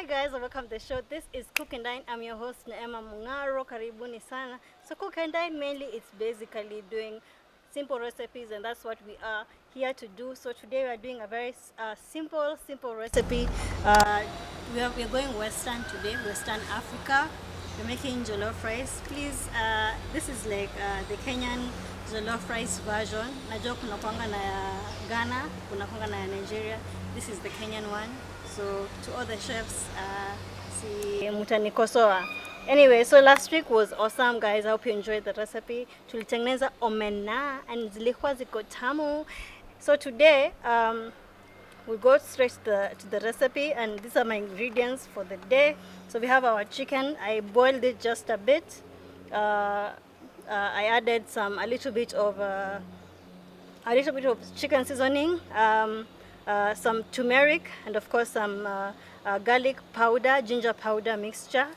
Hi guys, welcome to the show. This is Cook and Dine. I'm your host Neema Mungaro. Karibuni sana. So Cook and Dine mainly it's basically doing simple recipes, and that's what we are here to do. So today we are doing a very simple recipe. We're going Western today, Western Africa. We're making jollof rice. Please, this is like the Kenyan jollof rice version. Najua kuna kwanga na ya Ghana, kuna kwanga na ya Nigeria. This is the Kenyan one. So to all the chefs, si mutanikosoa. Anyway, so last week was awesome, guys. I hope you enjoyed the recipe. Tulitengeneza omena and zilikuwa ziko tamu. So today, we'll go straight to the recipe, and these are my ingredients for the day. So we have our chicken. I boiled it just a bit. I added a little bit of chicken seasoning, some turmeric, and of course some garlic powder, ginger powder mixture.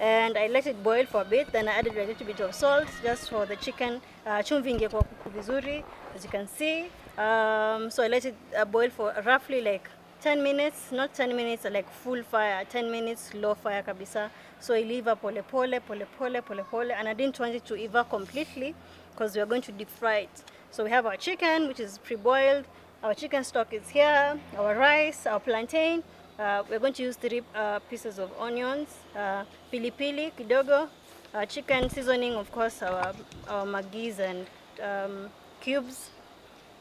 And I let it boil for a bit. Then I added a little bit of salt just for the chicken. Chumvi ingekuwa kuku vizuri, as you can see. So I let it boil for roughly like 10 minutes, not 10 minutes like full fire, 10 minutes low fire kabisa. So iliva pole pole, and I didn't want it to iva completely because we are going to deep fry it. So we have our chicken, which is pre-boiled. Our chicken stock is here, our rice, our plantain. We're going to use 3 pieces of onions, pilipili kidogo, chicken seasoning, of course, our magis and cubes,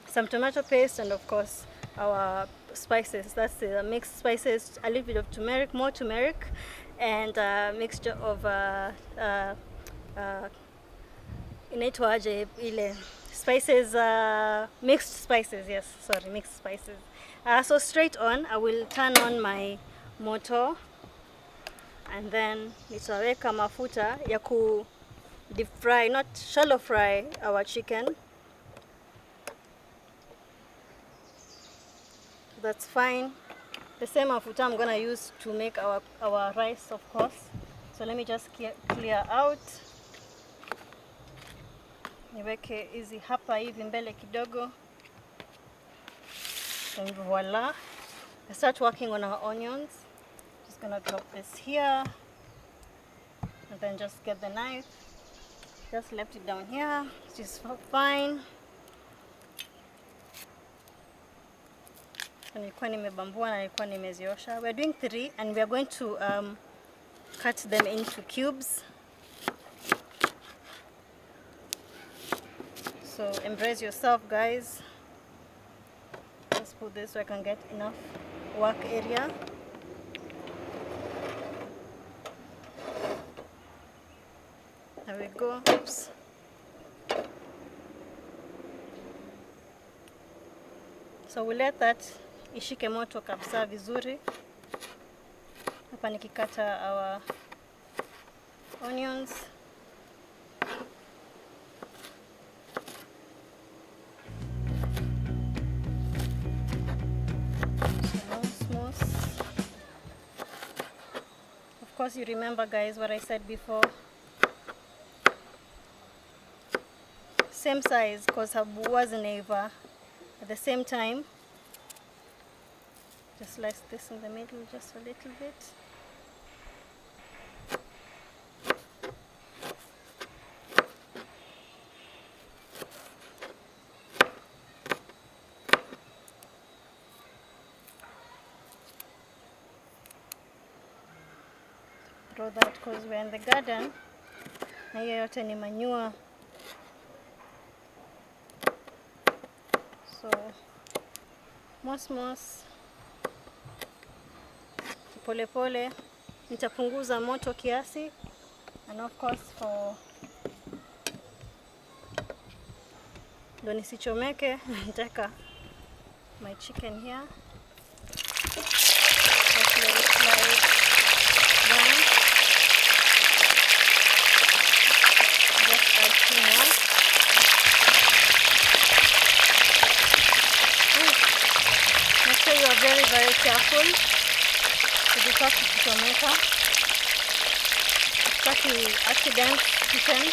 some tomato paste, and of course our spices. That's the mixed spices, a little bit of turmeric, more turmeric, and a mixture of inaitwaje ile spices, mixed spices. Yes, sorry, mixed spices. So straight on, I will turn on my motor, and then nitaweka mafuta ya ku deep fry, not shallow fry, our chicken. That's fine. The same mafuta I'm gonna use to make our rice, of course. So let me just clear out. Niweke hizi hapa hivi mbele kidogo. And voila. I start working on our onions. Just gonna drop this here, and then just get the knife. Just left it down here, which is fine. Nilikuwa nimebambua na nilikuwa nimeziosha. We're doing 3, and we are going to cut them into cubes. So embrace yourself, guys. Let's put this so I can get enough work area. There we go. Oops. So we let that ishike moto kabisa vizuri. Hapa nikikata our onions. Of course, you remember, guys, what I said before. Same size, because habu wasn't ever at the same time. Just slice this in the middle just a little bit. Throw that because we're in the garden. Na hiyo yote ni manure. So mos pole pole. Nitapunguza moto kiasi, and of course for ndo nisichomeke, nitaka my chicken here. Just let it slide down. Just add 2 more. Make sure you are very careful because kuchomeka. Sitaki accident kitchen.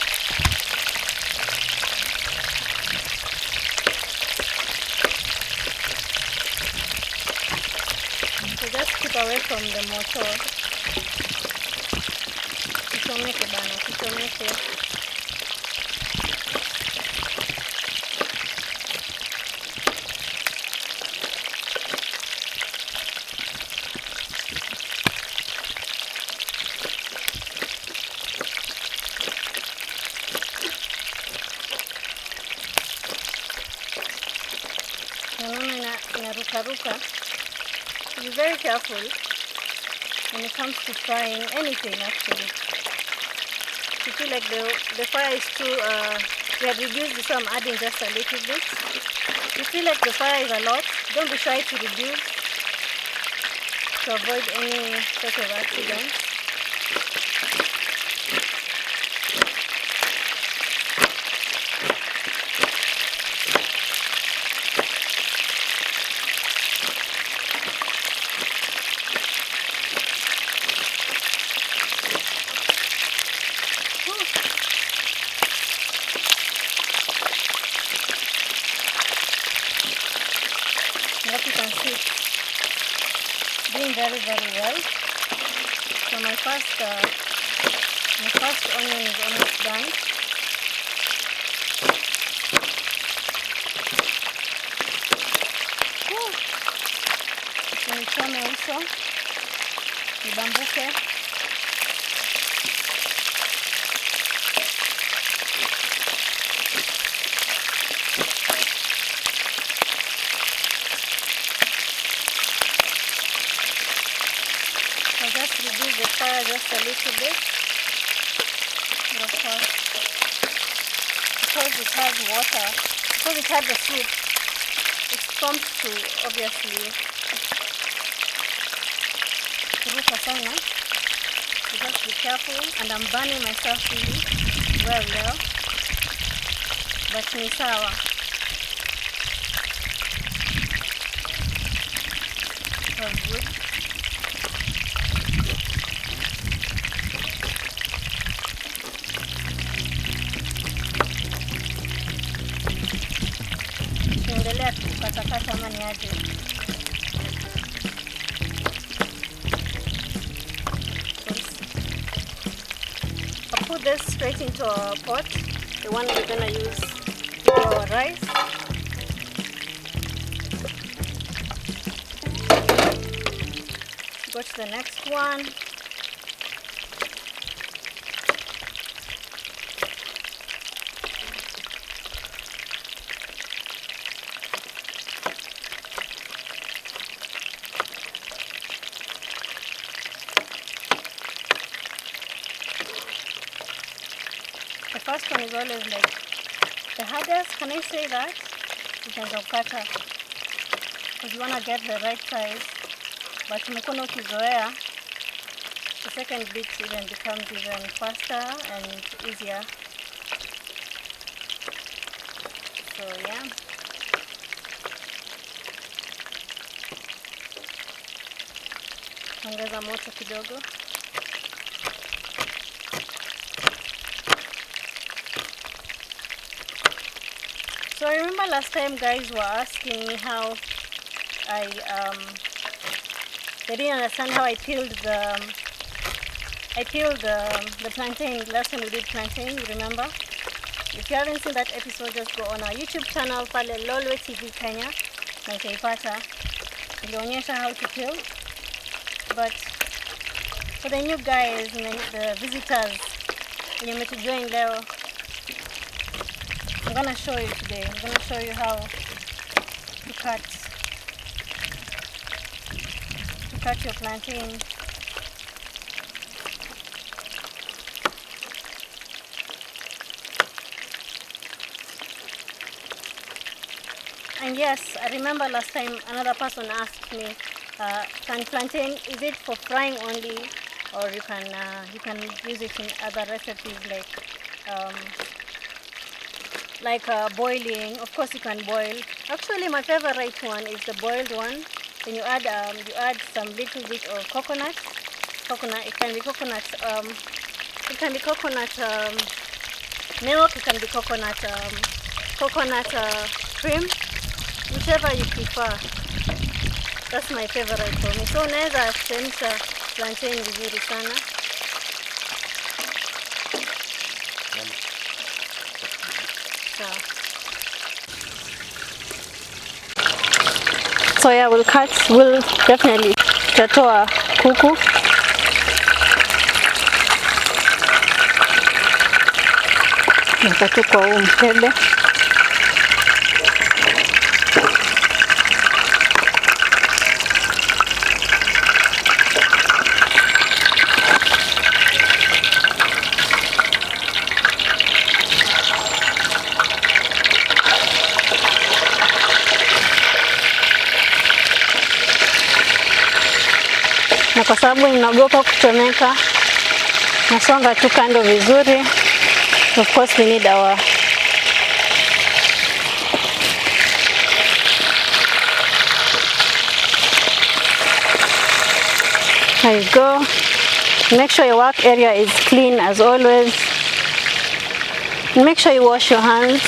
So just keep away from the motor. Kichomeke bana, kichomeke. Inaruka. Be very careful when it comes to frying anything actually. If you feel like the fire is too, we have reduced it, so I'm adding just a little bit. If you feel like the fire is a lot, don't be shy to reduce to avoid any sort of accident. What you can see, doing very well. So my first onion is almost done. Nichome uso, nibambuke. Just reduce the fire just a little bit. Because it has water, because it has the soup, it comes to obviously kuruka sana. So just be careful, and I'm burning myself really well now, but ni sawa. That's good. Endelea kukatakata ama ni aje. I'll put this straight into our pot, the one we're gonna use to do our rice. Go to the next one. The first one is always like the hardest, can I say that? Because you want to get the right size, but mkono ukizoea, the second bit even becomes even faster and easier. So yeah. Ongeza moto kidogo. So I remember last time guys were asking me how they didn't understand how I peeled the plantain. Last time we did plantain, you remember? If you haven't seen that episode, just go on our YouTube channel, pale Lolwe TV Kenya, na utaipata. Nilionyesha how to peel. But for the new guys, the visitors, when you join leo, I'm gonna show you today. I'm gonna show you how to cut your plantain. And yes, I remember last time another person asked me, can plantain, is it for frying only, or you can use it in other recipes like boiling? Of course you can boil. Actually my favorite one is the boiled one. Then you add some little bit of coconut. It can be coconut milk, it can be coconut cream, whichever you prefer. That's my favorite for me. So unaweza chemsha plantain vizuri sana. So yeah, we'll definitely tutatoa kuku. Natatu kwa huu mkebe. Na kwa sababu ninaogopa kuchomeka, nasonga tu kando vizuri. Of course we need our there you go. Make sure your work area is clean as always. Make sure you wash your hands.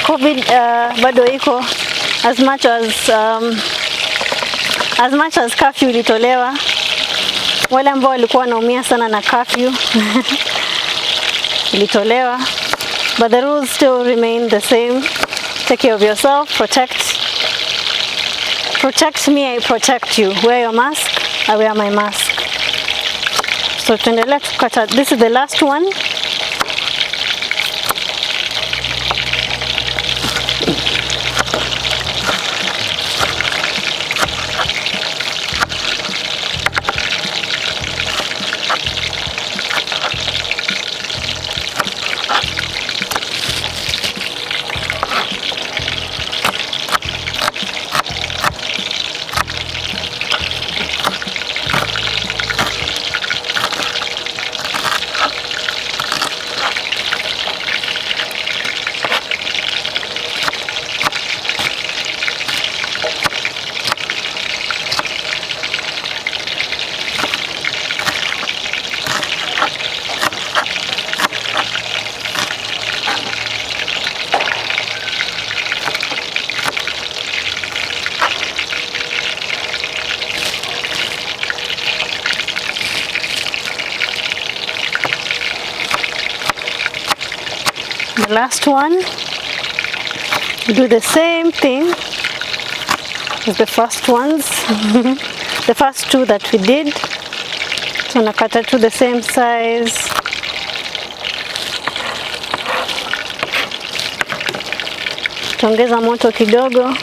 COVID bado iko as much as curfew ilitolewa. Wale ambao walikuwa wanaumia sana na curfew ilitolewa, but the rules still remain the same. Take care of yourself, protect me, I protect you. Wear your mask, I wear my mask. So tuendelea kukata. This is the last one. The last one, do the same thing as the first ones. The first two that we did. So nakata to the same size. Tuongeza moto kidogo.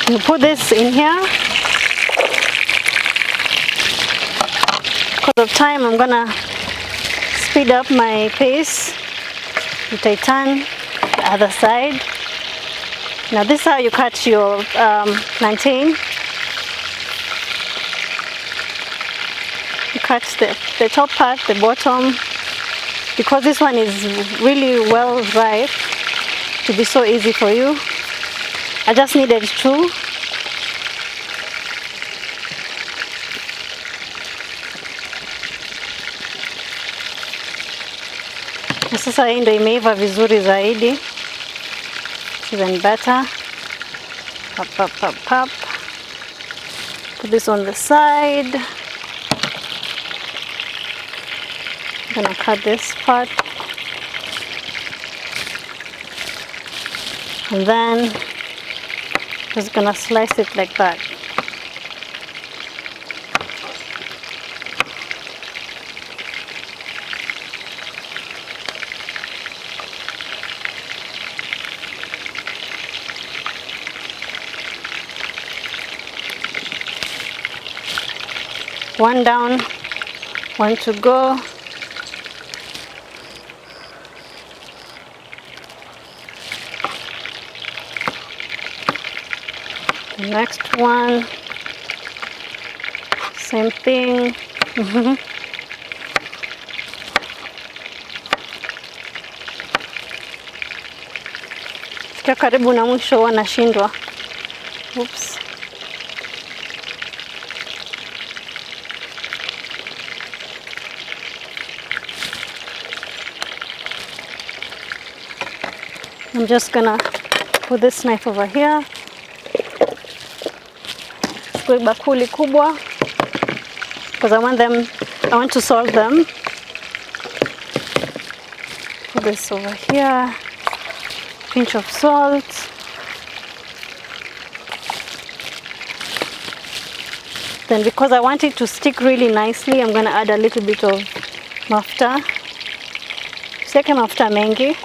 You put this in here. Because of time, I'm gonna speed up my pace. Turn the other side. Now this is how you cut your plantain. You cut the top part, the bottom, because this one is really well ripe to be so easy for you. I just needed two. Sasa hii ndio imeiva vizuri zaidi. Even better. Pop. Put this on the side. I'm gonna cut this part. And then just gonna slice it like that. One down, one to go. The next one, same thing. Fika karibu na mwisho wanashindwa. Oops. I'm just gonna put this knife over here. Chukue bakuli kubwa because I want to salt them. Put this over here. Pinch of salt. Then because I want it to stick really nicely, I'm gonna add a little bit of mafuta. Seke mafuta mengi.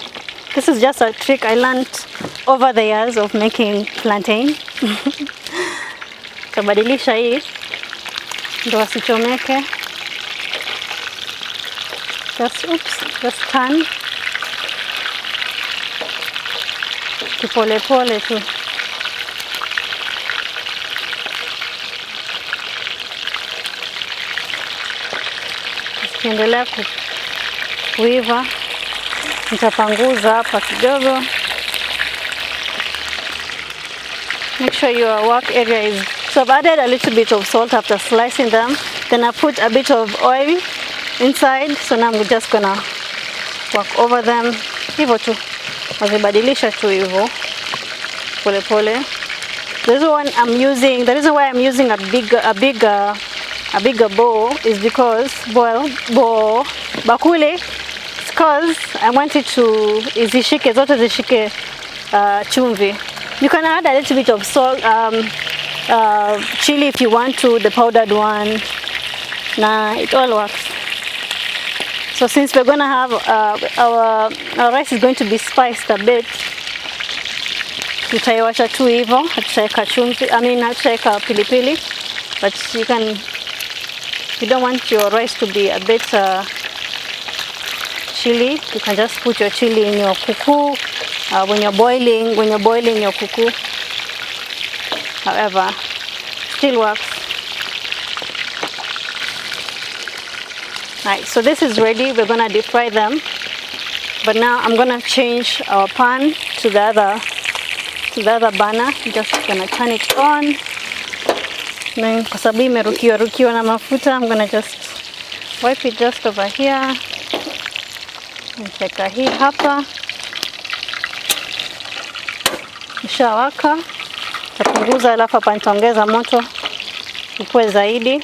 This is just a trick I learned over the years of making plantain. Tabadilisha hii ndo wasichomeke. Just turn. Kipole pole tu. Ukiendelea kuiva, nitapanguza hapa kidogo. Make sure your work area is... So I've added a little bit of salt after slicing them. Then I put a bit of oil inside. So now I'm just gonna work over them. Hivyo tu. Wazibadilisha tu hivyo. Pole pole. The reason why I'm using a bigger bowl is because bakuli, because I want it to izishike zote zishike chumvi. You can add a little bit of salt, chili if you want to, the powdered one. Nah, it all works. So since we're gonna have our rice is going to be spiced a bit, tutaiwacha tu hivyo, hatutaweka chumvi, hatutaweka pilipili, but if you don't want your rice to be a bit chili, you can just put your chili in your kuku when you're boiling your kuku. However, still works. Right, so this is ready. We're gonna deep fry them, but now I'm gonna change our pan to the other burner. I'm just gonna turn it on. Then kwa sababu imerukiwa na mafuta, I'm gonna just wipe it just over here. Nitaweka hii hapa. Ishawaka. Tapunguza alafu hapa nitaongeza moto ukue zaidi.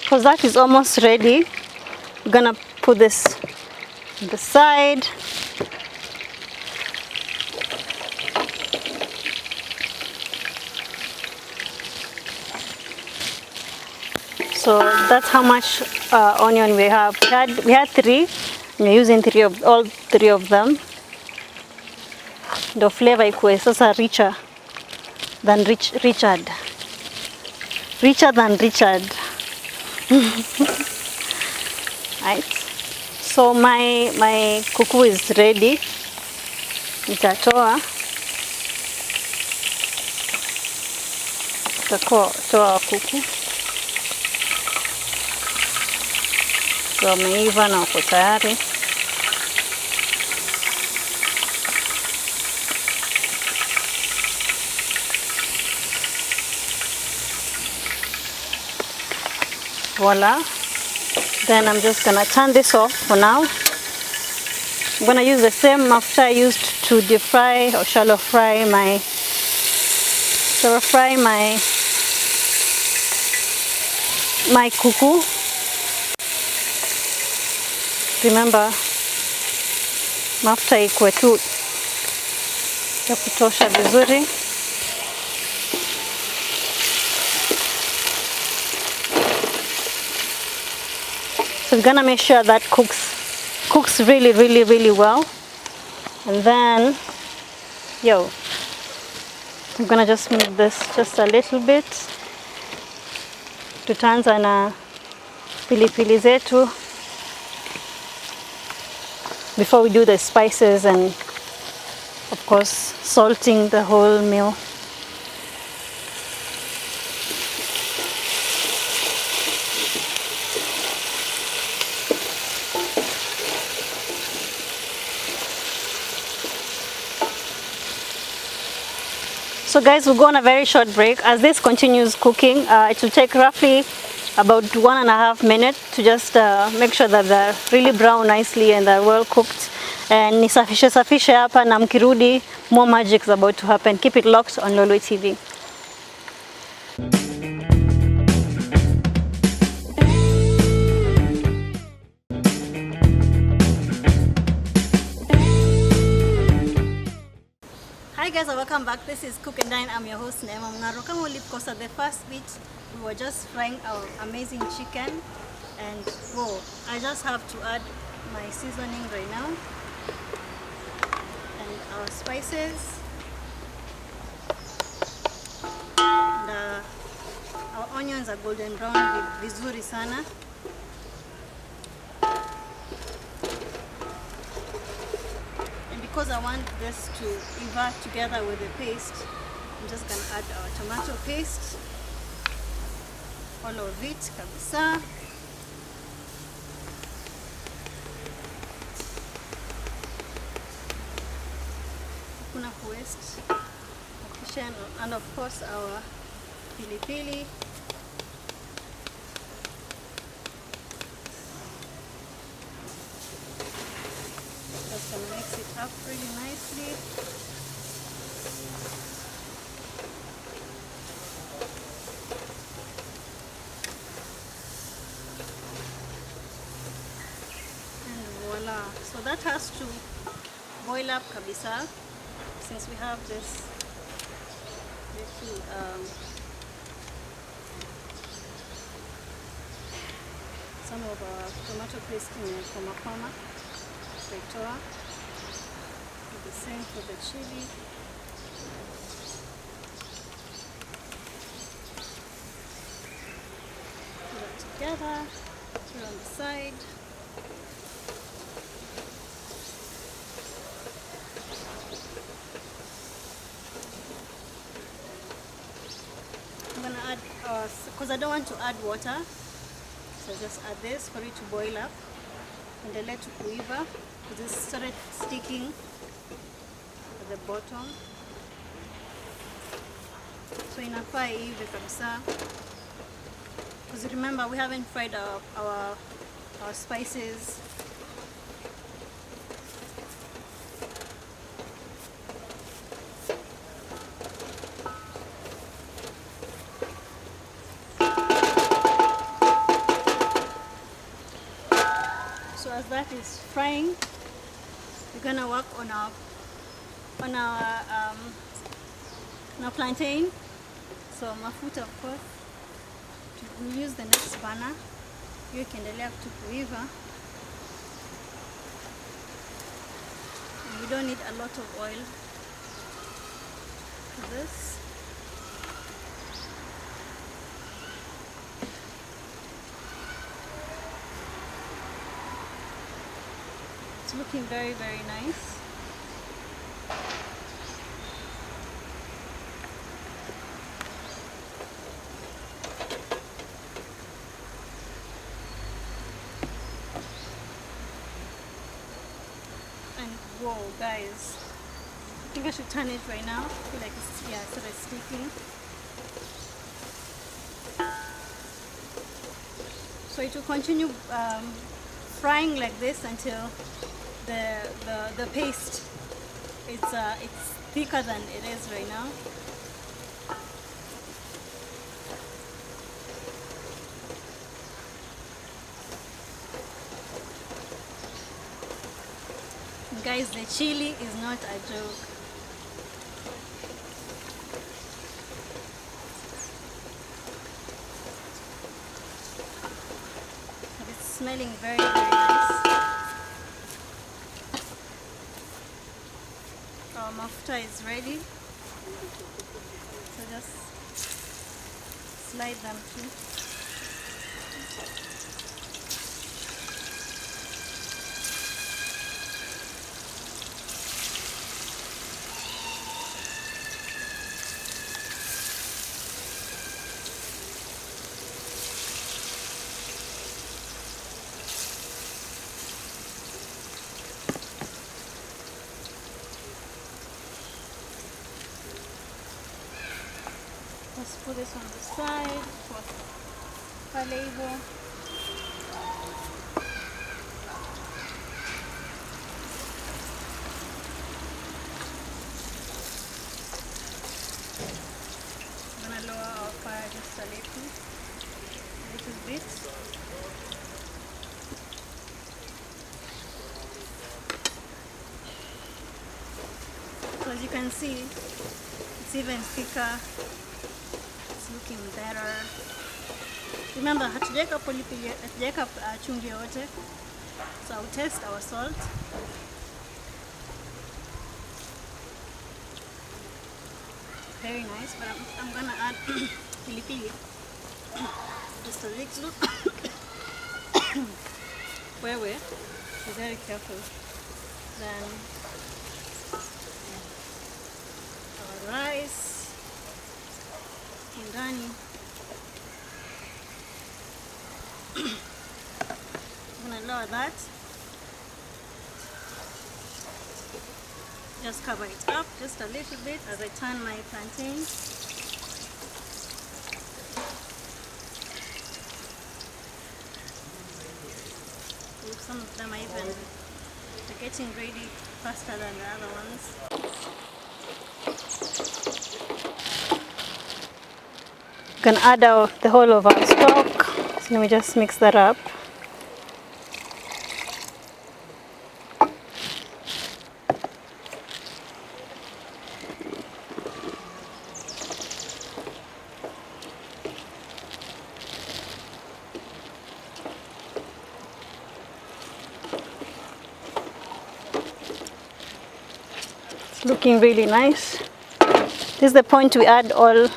Because that is almost ready. We're gonna put this on the side. So that's how much onion we have. We had 3. We're using all three of them. The flavor ikue sasa richer than Richard. Richer than Richard. Right. So my kuku is ready. Nitatoa kuku. So wameiva na wako tayari. Voila. Then I'm just gonna turn this off for now. I'm gonna use the same mafuta I used to deep fry or shallow fry my kuku. Remember, mafuta ikuwe tu ya kutosha vizuri. So we're gonna make sure that cooks really, really, really well. And then, I'm gonna just move this just a little bit. Tutaanza na pilipili zetu before we do the spices and of course salting the whole meal. So So guys, we'll go on a very short break. As this continues cooking, it will take roughly about 1.5 minutes to just make sure that they're really brown nicely and they're well cooked. And nisafishe hapa na mkirudi, more magic is about to happen. Keep it locked on Lolwe TV. Hi guys, and welcome back. This is Cook and Dine. I'm your host Neema Mngaro. Kama ulikosa the first bit, we were just frying our amazing chicken, and whoa, I just have to add my seasoning right now and our spices. And, our onions are golden brown, vizuri sana. Because I want this to invert together with the paste, I'm just gonna add our tomato paste, all of it kabisa. Kuna waste, and of course our pilipili. Just gonna mix it up really nicely. And voila. So that has to boil up kabisa, since we have this little some of our tomato paste in koma. The same for the chili. Put it together, put it on the side. I'm gonna add, because I don't want to add water, so just add this for it to boil up. And then let it kuiva. This started sticking at the bottom, so inafaa iive kabisa, because remember we haven't fried our spices. So as that is frying, we're gonna work on our plantain. So mafuta, of course, we'll use the next burner. You can ikiendelea kuiva. We don't need a lot of oil for this. It's looking very, very nice. And whoa, guys, I think I should turn it right now. I feel like it's, yeah, sort of sticking. So it will continue frying like this until the paste it's thicker than it is right now. Guys, the chili is not a joke. But it's smelling very, very nice. Our mafuta is ready. So just slide them through. Let's put this on the side for label. I'm gonna lower our fire just a little bit. So as you can see, it's even thicker. It's looking better. Remember, hatujaweka pilipili, hatujaweka chumvi yote. So I'll taste our salt. Very nice, but I'm gonna add pilipili. Just a little. Where we're very careful. Then our rice and Dine. I'm gonna lower that. Just cover it up just a little bit as I turn my plantains. Some of them are even getting ready faster than the other ones. You can add the whole of our stock. So let me just mix that up. Looking really nice. This is the point we add all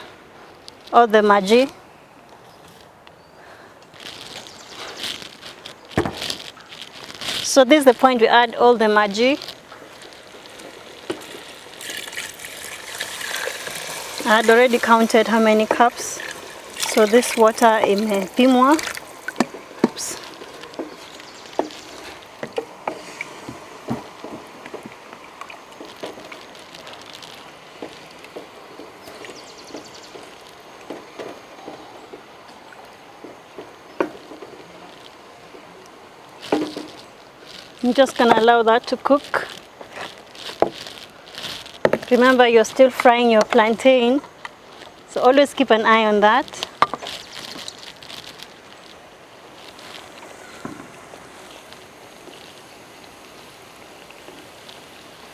the Maggi. So this is the point we add all the Maggi. I had already counted how many cups. So this water imepimwa. Oops. I'm just gonna allow that to cook. Remember, you're still frying your plantain, so always keep an eye on that.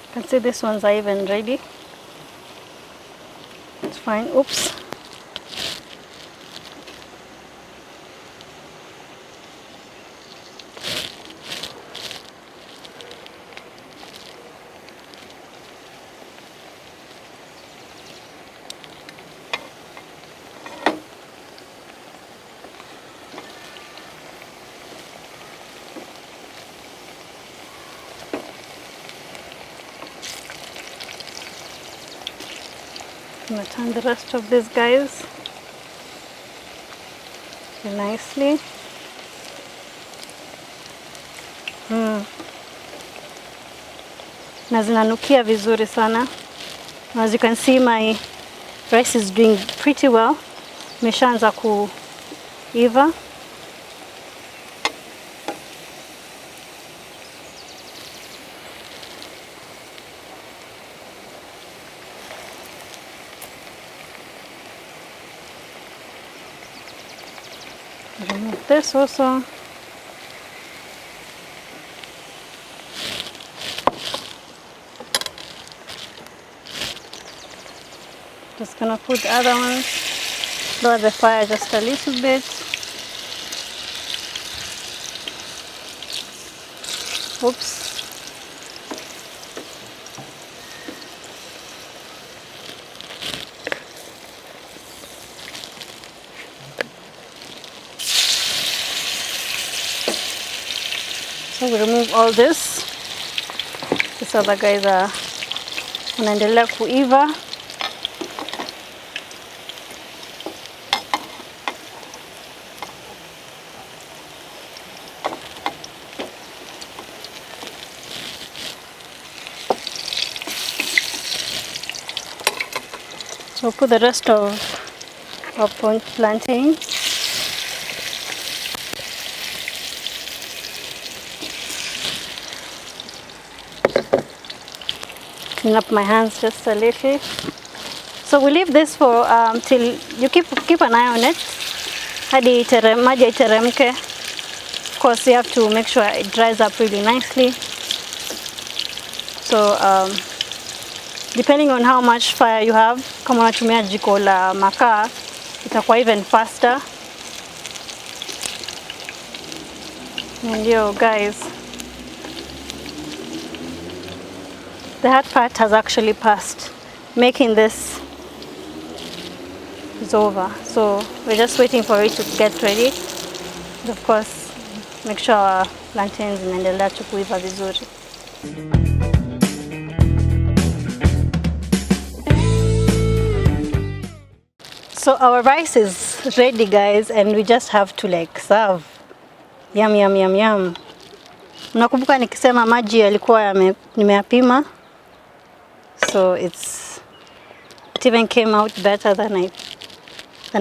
You can see these ones are even ready. It's fine. Oops. I'm going to turn the rest of these guys nicely. Na zinanukia vizuri sana. As you can see, my rice is doing pretty well. Imeshaanza kuiva. Remove this also. Just gonna put the other ones, lower the fire just a little bit. Oops. So we remove all this. These other guys are wanaendelea kuiva. So put the rest of our plantain. Clean up my hands just a little. So we leave this for till you keep an eye on it. Hadi maji iteremke. Of course, you have to make sure it dries up really nicely. So depending on how much fire you have, kama unatumia jiko la makaa, itakuwa even faster. And yo guys, the hard part has actually passed. Making this is over. So we're just waiting for it to get ready. And of course, make sure our plantains zinaendelea tu kuiva vizuri. So our rice is ready guys, and we just have to like serve. Yum yum yum yum. Nakumbuka nikisema maji yalikuwa nimeyapima. So it even came out better than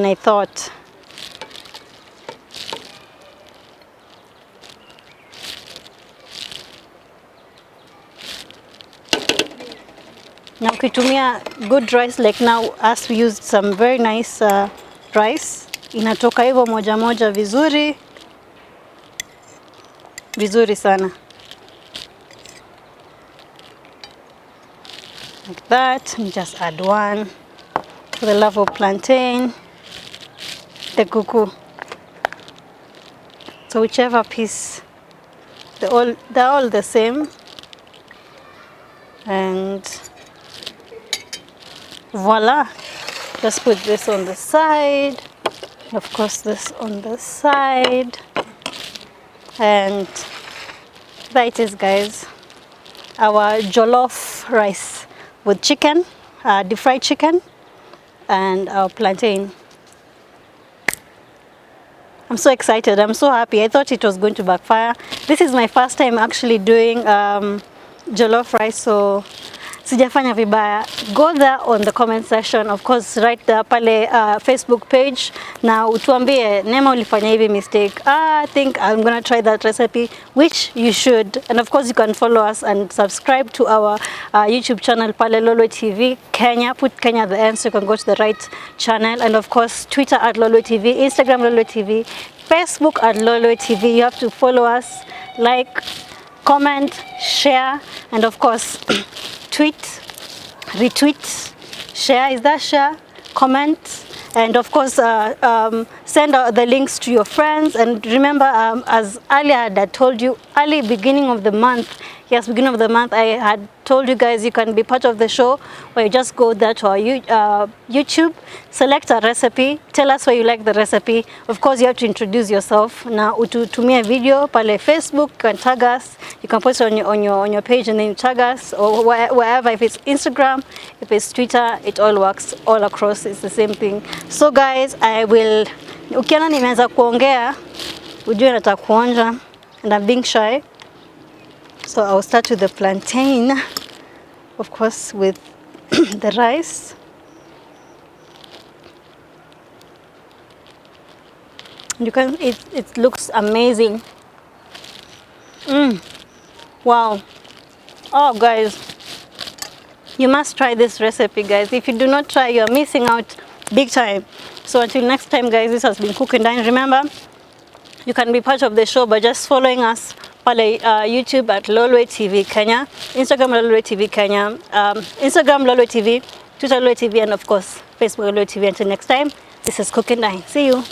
I thought. Now ukitumia good rice, like now as we used some very nice rice, inatoka hivyo moja moja vizuri sana. Like that, and just add one for the love of plantain, the kuku. So whichever piece, they're all the same. And voila, just put this on the side, of course this on the side, and there it is guys, our jollof rice with chicken, deep fried chicken, and our plantain. I'm so excited, I'm so happy. I thought it was going to backfire. This is my first time actually doing jollof rice, so sijafanya vibaya. Go there on the comment section, of course, right there pale Facebook page, na utuambie Nema ulifanya hivi mistake. I think I'm gonna try that recipe, which you should. And of course you can follow us and subscribe to our YouTube channel pale Lolwe TV Kenya. Put Kenya at the end so you can go to the right channel. And of course Twitter at Lolwe TV, Instagram Lolwe TV, Facebook at Lolwe TV. You have to follow us, like, comment, share, and of course tweet, retweet, share, is that share, comment, and of course send out the links to your friends. And remember, as earlier I had told you, early beginning of the month, yes, beginning of the month, I had told you guys you can be part of the show, where you just go there to our YouTube, select a recipe, tell us why you like the recipe. Of course, you have to introduce yourself. Now, ututumia video pale Facebook, you can tag us, you can post it on your page and then you tag us, or wherever. If it's Instagram, if it's Twitter, it all works all across. It's the same thing. So guys, I will, ukiona nimeanza kuongea, ujue nataka kuonja, and I'm being shy. So I'll start with the plantain, of course, with the rice. You can, it looks amazing. Wow. Oh guys, you must try this recipe guys. If you do not try, you're missing out big time. So until next time guys, this has been Cook and Dine. Remember, you can be part of the show by just following us pale YouTube at Lolwe TV Kenya, Instagram Lolwe TV Kenya, Instagram Lolwe TV, Twitter Lolwe TV, and of course Facebook Lolwe TV. Until next time, this is Cook and Dine. See you.